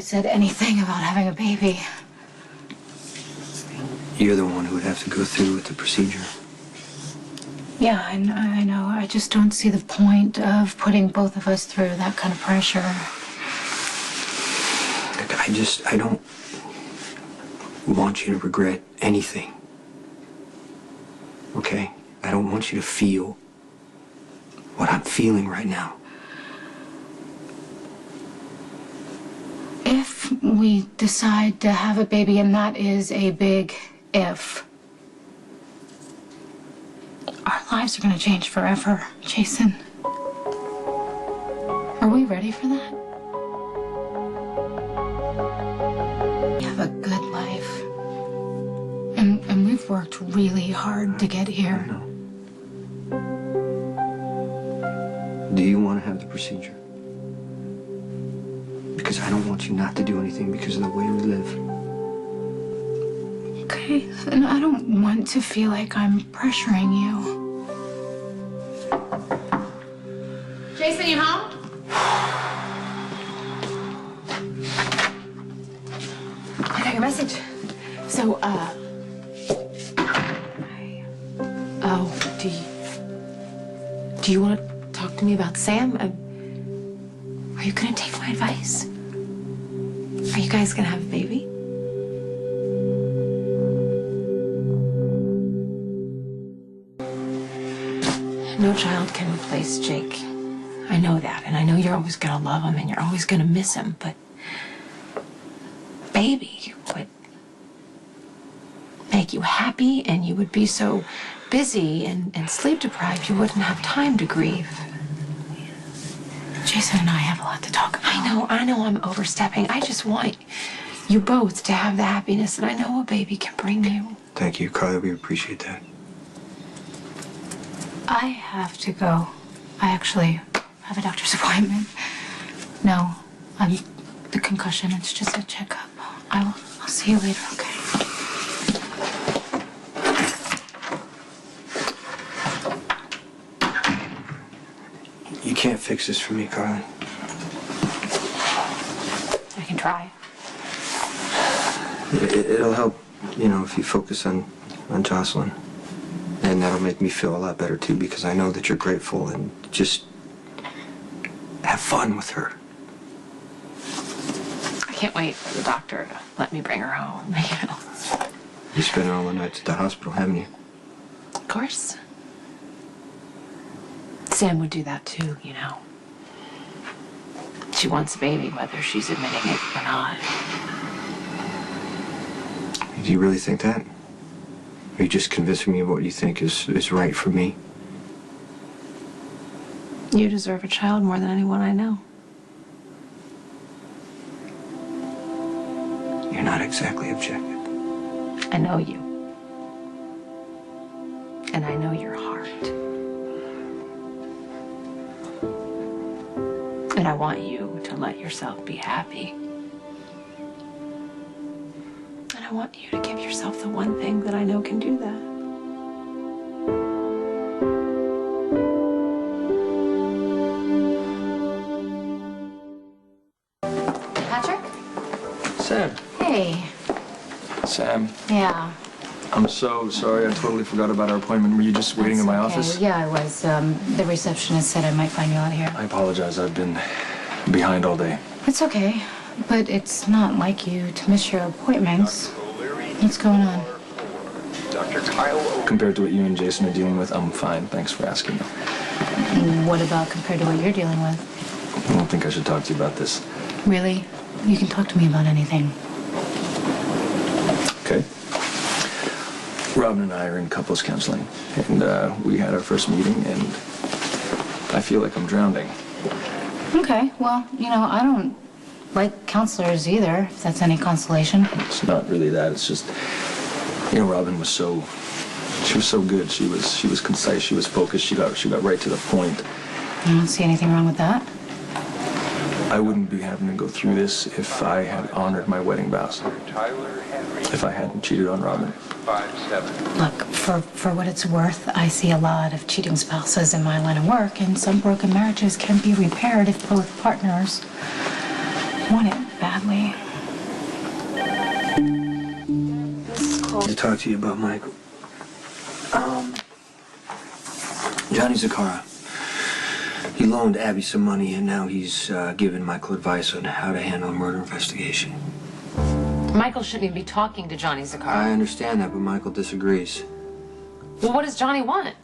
said anything about having a baby. You're the one who would have to go through with the procedure. Yeah, I know. I just don't see the point of putting both of us through that kind of pressure. I don't want you to regret anything. Okay? I don't want you to feel what I'm feeling right now. If we decide to have a baby, and that is a big if, our lives are going to change forever, Jason. Are we ready for that? We have a good life. And we've worked really hard to get here. I know. Do you want to have the procedure? Because I don't want you not to do anything because of the way we live. Okay, and I don't want to feel like I'm pressuring you. Jason, you home? I got your message. So, do you want to talk to me about Sam? Are you gonna take my advice? Are you guys gonna have a baby? No child can replace Jake. I know that, and I know you're always gonna love him and you're always gonna miss him, but baby would make you happy, and you would be so busy and sleep deprived you wouldn't have time to grieve. Jason and I have a lot to talk about. I know I'm overstepping. I just want you both to have the happiness that I know a baby can bring you. Thank you, Carla. We appreciate that. I have to go. I actually have a doctor's appointment. No, the concussion, it's just a checkup. I'll see you later, okay? You can't fix this for me, Carla. I can try. It'll help, if you focus on Jocelyn. And that'll make me feel a lot better, too, because I know that you're grateful, and just have fun with her. I can't wait for the doctor to let me bring her home, You spent all the nights at the hospital, haven't you? Of course. Sam would do that too, She wants a baby, whether she's admitting it or not. Do you really think that? Are you just convincing me of what you think is right for me? You deserve a child more than anyone I know. You're not exactly objective. I know you. And I know your heart. And I want you to let yourself be happy. And I want you to give yourself the one thing that I know can do that. Patrick? Sam. Hey. Sam. Yeah. I'm so sorry. I totally forgot about our appointment. Were you just waiting in my office? Yeah, I was. The receptionist said I might find you out here. I apologize. I've been behind all day. It's okay, but it's not like you to miss your appointments. What's going on? Dr. Kyle. Compared to what you and Jason are dealing with, I'm fine. Thanks for asking. What about compared to what you're dealing with? I don't think I should talk to you about this. Really? You can talk to me about anything. Okay. Robin and I are in couples counseling, and we had our first meeting, and I feel like I'm drowning. Okay, well, I don't like counselors either, if that's any consolation. It's not really that. It's just, Robin was so good. She was concise. She was focused. She got right to the point. I don't see anything wrong with that. I wouldn't be having to go through this if I had honored my wedding vows. If I hadn't cheated on Robin. Look, for what it's worth, I see a lot of cheating spouses in my line of work, and some broken marriages can be repaired if both partners want it badly. badly. To talk to you about Michael. Johnny Zakara. He loaned Abby some money, and now he's giving Michael advice on how to handle a murder investigation. Michael shouldn't even be talking to Johnny Zakara. I understand that, but Michael disagrees. Well, what does Johnny want?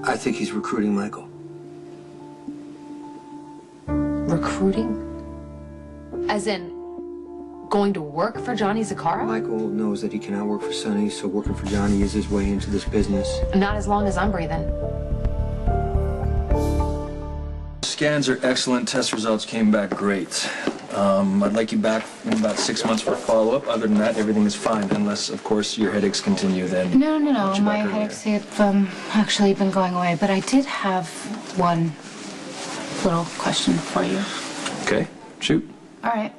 I think he's recruiting Michael. Recruiting? As in, going to work for Johnny Zakara? Michael knows that he cannot work for Sonny, so working for Johnny is his way into this business. Not as long as I'm breathing. Scans are excellent. Test results came back great. I'd like you back in about 6 months for a follow-up. Other than that, everything is fine, unless, of course, your headaches continue. Then No. I'll get you My back earlier. headaches have actually been going away, but I did have one little question for you. Okay, shoot. All right.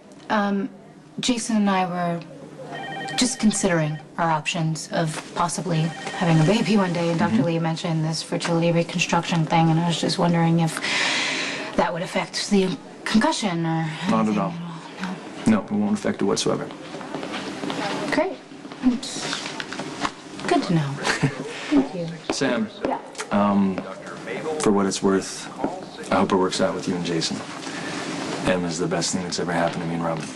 Jason and I were just considering our options of possibly having a baby one day, and Dr. Lee mentioned this fertility reconstruction thing, and I was just wondering if that would affect the concussion or Not anything at all. No, it won't affect it whatsoever. No. Great. It's good to know. Thank you. Sam, for what it's worth, I hope it works out with you and Jason. Emma's the best thing that's ever happened to me and Robin.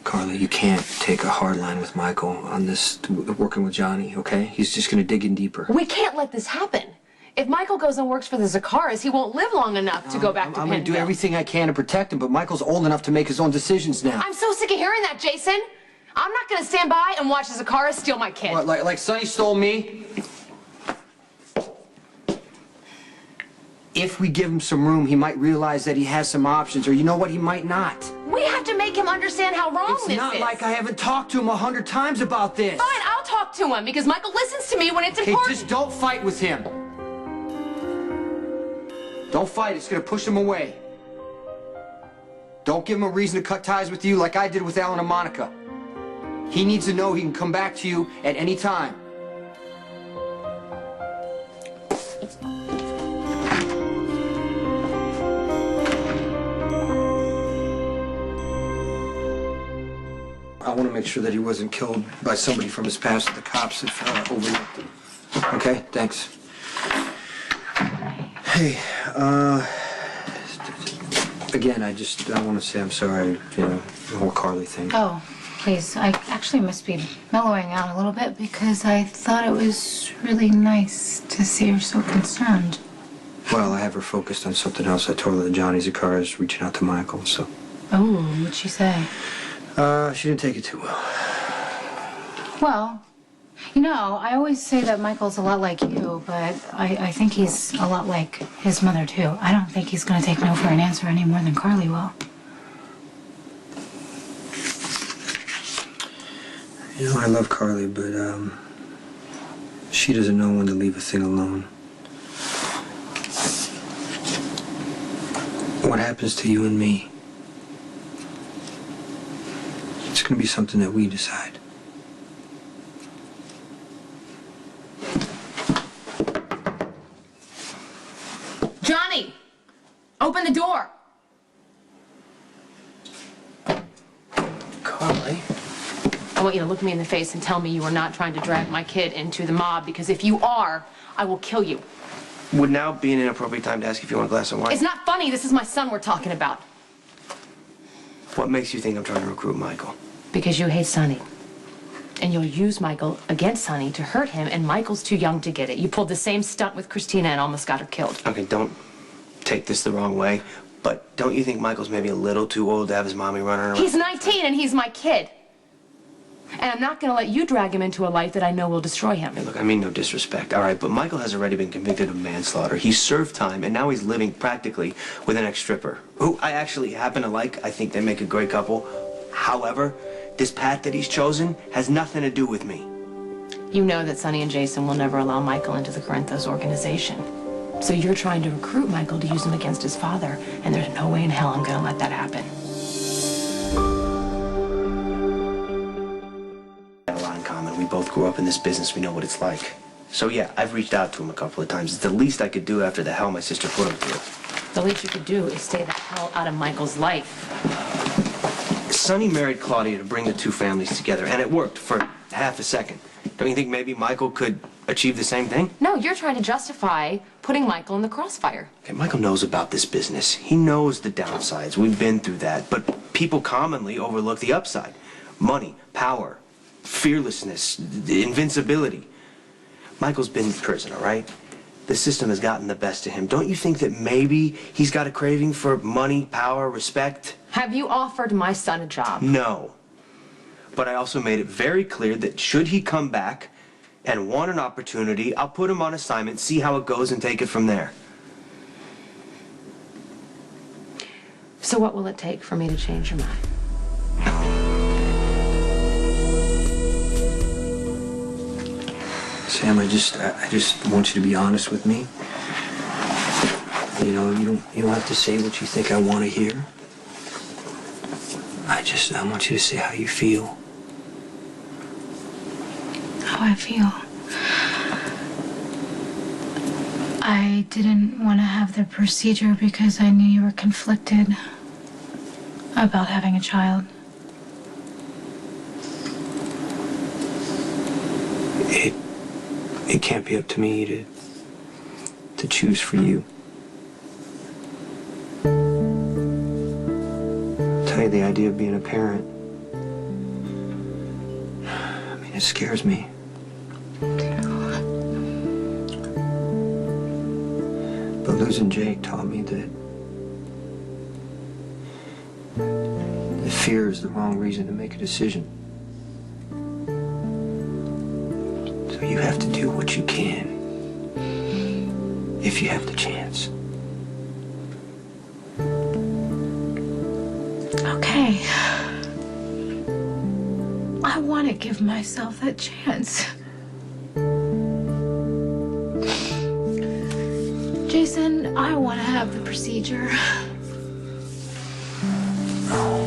Carly, you can't take a hard line with Michael on this, working with Johnny, okay? He's just gonna dig in deeper. We can't let this happen. If Michael goes and works for the Zakaras, he won't live long enough to go back to I'm gonna do Penville. everything I can to protect him, but Michael's old enough to make his own decisions now. I'm so sick of hearing that, Jason. I'm not going to stand by and watch the Zakaras steal my kid. What, like Sonny stole me? If we give him some room, he might realize that he has some options, or you know what, he might not. We have to make him understand how wrong It's this is. not like I haven't talked to him 100 times about this. Fine, I'll talk to him because Michael listens to me when it's Okay, important. just don't fight with him. Don't fight, it's gonna push him away. Don't give him a reason to cut ties with you like I did with Alan and Monica. He needs to know he can come back to you at any time. I want to make sure that he wasn't killed by somebody from his past that the cops have overlooked. Okay, thanks. Hey, again, I want to say I'm sorry, the whole Carly thing. Oh, please. I actually must be mellowing out a little bit because I thought it was really nice to see her so concerned. Well, I have her focused on something else. I told her that Johnny Zakara is reaching out to Michael, so. Oh, what'd she say? She didn't take it too well. Well, I always say that Michael's a lot like you, but I think he's a lot like his mother, too. I don't think he's going to take no for an answer any more than Carly will. I love Carly, but, she doesn't know when to leave a thing alone. What happens to you and me? It's going to be something that we decide. Johnny, open the door. Carly? I want you to look me in the face and tell me you are not trying to drag my kid into the mob, because if you are, I will kill you. Would now be an inappropriate time to ask if you want a glass of wine? It's not funny. This is my son we're talking about. What makes you think I'm trying to recruit Michael? Because you hate Sonny. And you'll use Michael against Sonny to hurt him, and Michael's too young to get it. You pulled the same stunt with Christina and almost got her killed. Okay, don't take this the wrong way, but don't you think Michael's maybe a little too old to have his mommy running around? He's 19 and he's my kid. And I'm not going to let you drag him into a life that I know will destroy him. Hey, look, I mean no disrespect, all right, but Michael has already been convicted of manslaughter. He served time, and now he's living practically with an ex-stripper, who I actually happen to like. I think they make a great couple. However, this path that he's chosen has nothing to do with me. You know that Sonny and Jason will never allow Michael into the Corinthos organization. So you're trying to recruit Michael to use him against his father, and there's no way in hell I'm going to let that happen. A lot in common. We both grew up in this business. We know what it's like. So yeah, I've reached out to him a couple of times. It's the least I could do after the hell my sister put him through. The least you could do is stay the hell out of Michael's life. Sonny married Claudia to bring the two families together, and it worked for half a second. Don't you think maybe Michael could achieve the same thing? No, you're trying to justify putting Michael in the crossfire. Okay, Michael knows about this business. He knows the downsides. We've been through that. But people commonly overlook the upside. Money, power, fearlessness, invincibility. Michael's been in prison, all right? The system has gotten the best of him. Don't you think that maybe he's got a craving for money, power, respect? Have you offered my son a job? No. But I also made it very clear that should he come back and want an opportunity, I'll put him on assignment, see how it goes, and take it from there. So what will it take for me to change your mind? Sam, I just want you to be honest with me. You know, you don't have to say what you think I want to hear. I want you to say how you feel. How I feel. I didn't want to have the procedure because I knew you were conflicted about having a child. It can't be up to me to choose for you. I'll tell you, the idea of being a parent, I mean, it scares me. But losing Jake taught me that fear is the wrong reason to make a decision. So you have to do what you can if you have the chance. Okay. I want to give myself that chance. Jason, I want to have the procedure. No.